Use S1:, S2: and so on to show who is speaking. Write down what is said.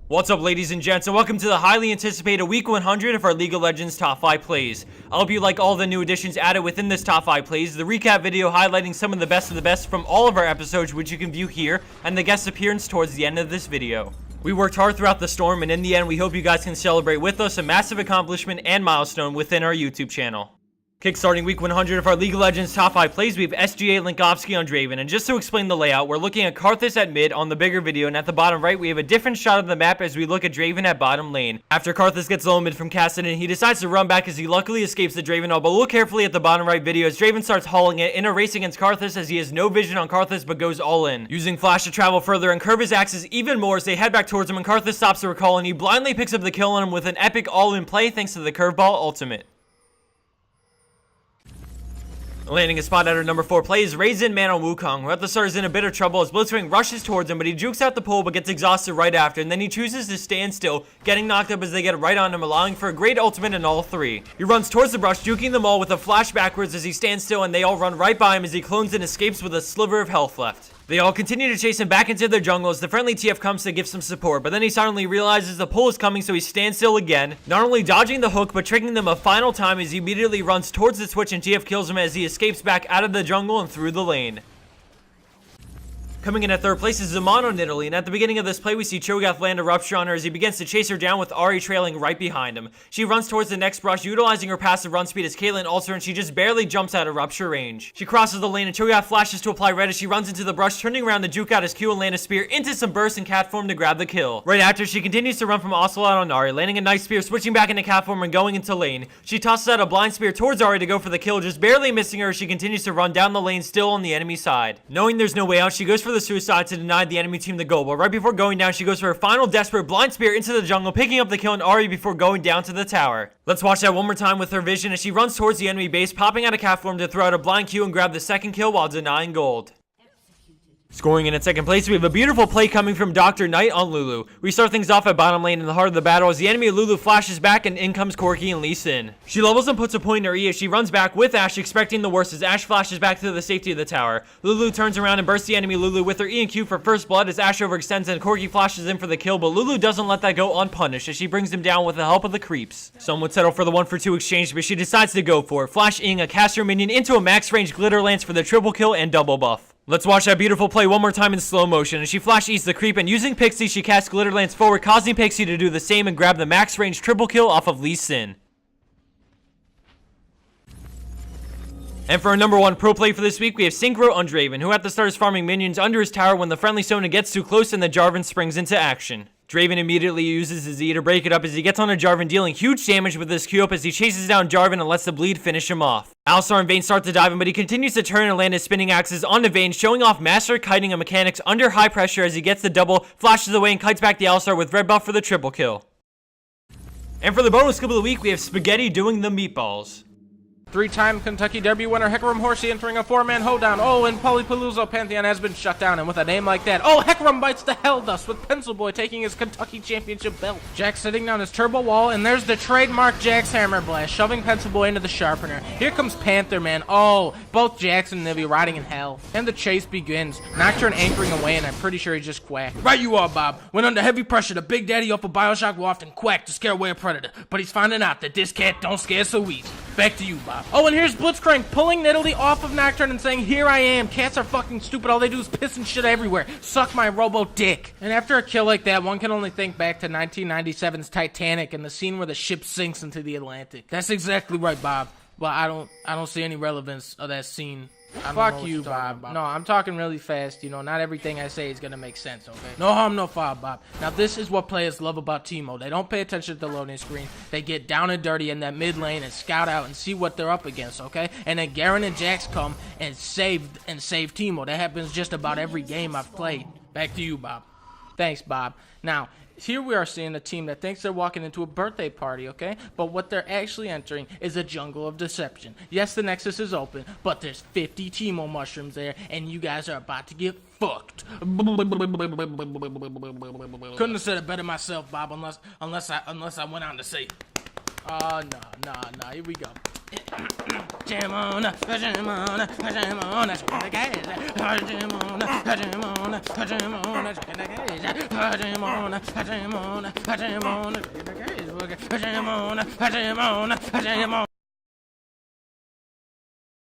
S1: What's up, ladies and gents, and welcome to the highly anticipated week 100 of our League of Legends top 5 plays. I hope you like all the new additions added within this top 5 plays, the recap video highlighting some of the best from all of our episodes, which you can view here, and the guest appearance towards the end of this video. We worked hard throughout the storm, and in the end, we hope you guys can celebrate with us a massive accomplishment and milestone within our YouTube channel. Kickstarting week 100 of our League of Legends top 5 plays, we have SGA Linkovsky on Draven, and just to explain the layout, we're looking at Karthus at mid on the bigger video, and at the bottom right, we have a different shot of the map as we look at Draven at bottom lane. After Karthus gets low mid from Cassidy, he decides to run back as he luckily escapes the Draven ult, but look carefully at the bottom right video as Draven starts hauling it in a race against Karthus as he has no vision on Karthus but goes all in, using flash to travel further and curve his axes even more as they head back towards him, and Karthus stops the recall and he blindly picks up the kill on him with an epic all-in play thanks to the curveball ultimate. Landing a spot at our number 4 play is Rayzin Man on Wukong, who at the start is in a bit of trouble as Blitzwing rushes towards him, but he jukes out the pull but gets exhausted right after, and then he chooses to stand still, getting knocked up as they get right on him, allowing for a great ultimate in all 3. He runs towards the brush, juking them all with a flash backwards as he stands still, and they all run right by him as he clones and escapes with a sliver of health left. They all continue to chase him back into their jungle as the friendly TF comes to give some support, but then he suddenly realizes the pull is coming, so he stands still again, not only dodging the hook but tricking them a final time as he immediately runs towards the switch and TF kills him as he escapes back out of the jungle and through the lane. Coming in at 3rd place is Zaman on Nidalee, and at the beginning of this play we see Cho'Gath land a rupture on her as he begins to chase her down with Ahri trailing right behind him. She runs towards the next brush, utilizing her passive run speed as Caitlyn ults her, and she just barely jumps out of rupture range. She crosses the lane and Cho'Gath flashes to apply red as she runs into the brush, turning around to juke out his Q and land a spear into some burst and cat form to grab the kill. Right after, she continues to run from Ocelot on Ahri, landing a nice spear, switching back into cat form and going into lane. She tosses out a blind spear towards Ahri to go for the kill, just barely missing her as she continues to run down the lane still on the enemy side. Knowing there's no way out, she goes for the suicide to deny the enemy team the goal, but right before going down, she goes for her final desperate blind spear into the jungle, picking up the kill on Ahri before going down to the tower. Let's watch that one more time with her vision as she runs towards the enemy base, popping out a cat form to throw out a blind Q and grab the second kill while denying gold. Scoring in at 2nd place, we have a beautiful play coming from Drknite on Lulu. We start things off at bottom lane in the heart of the battle as the enemy Lulu flashes back and in comes Corki and Lee Sin. She levels and puts a point in her E as she runs back with Ashe, expecting the worst as Ashe flashes back to the safety of the tower. Lulu turns around and bursts the enemy Lulu with her E and Q for first blood as Ashe overextends and Corki flashes in for the kill, but Lulu doesn't let that go unpunished as she brings him down with the help of the creeps. Some would settle for the 1-for-2 exchange, but she decides to go for it, flash-ing a caster minion into a max range glitter lance for the triple kill and double buff. Let's watch that beautiful play one more time in slow motion as she flash eats the creep, and using Pixie she casts Glitter Lance forward, causing Pixie to do the same and grab the max range triple kill off of Lee Sin. And for our number 1 pro play for this week, we have sYNCCRO on Draven, who at the start is farming minions under his tower when the friendly Sona gets too close and the Jarvan springs into action. Draven immediately uses his E to break it up as he gets on a Jarvan, dealing huge damage with his Q up as he chases down Jarvan and lets the bleed finish him off. Alistar and Vayne start to dive him, but he continues to turn and land his spinning axes onto Vayne, showing off master kiting and mechanics under high pressure as he gets the double, flashes away and kites back the Alistar with red buff for the triple kill. And for the bonus clip of the week, we have Spaghetti doing the meatballs.
S2: 3-time Kentucky Derby winner Hecarim Horsey entering a 4-man hoedown. Oh, and Polypalooza Pantheon has been shut down, and with a name like that, oh, Hecarim bites the hell dust with Pencil Boy taking his Kentucky Championship belt. Jax sitting down his turbo wall, and there's the trademark Jax Hammer Blast, shoving Pencil Boy into the sharpener. Here comes Panther Man. Oh, both Jax and Nibby riding in hell. And the chase begins. Nocturne anchoring away, and I'm pretty sure he just quacked. Right you are, Bob. When under heavy pressure, the Big Daddy off of Bioshock will often quack to scare away a predator, but he's finding out that this cat don't scare so easy. Back to you, Bob. Oh, and here's Blitzcrank pulling Nidalee off of Nocturne and saying, here I am. Cats are fucking stupid. All they do is piss and shit everywhere. Suck my robo dick. And after a kill like that, one can only think back to 1997's Titanic and the scene where the ship sinks into the Atlantic. That's exactly right, Bob. But I don't see any relevance of that scene. Fuck you, Bob. No, I'm talking really fast. You know, not everything I say is gonna make sense, okay? No harm, no foul, Bob. Now, this is what players love about Teemo. They don't pay attention to the loading screen. They get down and dirty in that mid lane and scout out and see what they're up against, okay? And then Garen and Jax come and save Teemo. That happens just about every game I've played. Back to you, Bob. Thanks, Bob. Now, here we are seeing a team that thinks they're walking into a birthday party, okay? But what they're actually entering is a jungle of deception. Yes, the Nexus is open, but there's 50 Teemo mushrooms there, and you guys are about to get fucked. Couldn't have said it better myself, Bob, unless I went on to say, no, here we go. Jam on, jam on, jam on, the guys. Jam on, jam on, jam on, the guys. Jam on, jam on, jam on, the guys. Jam on, jam on, jam on.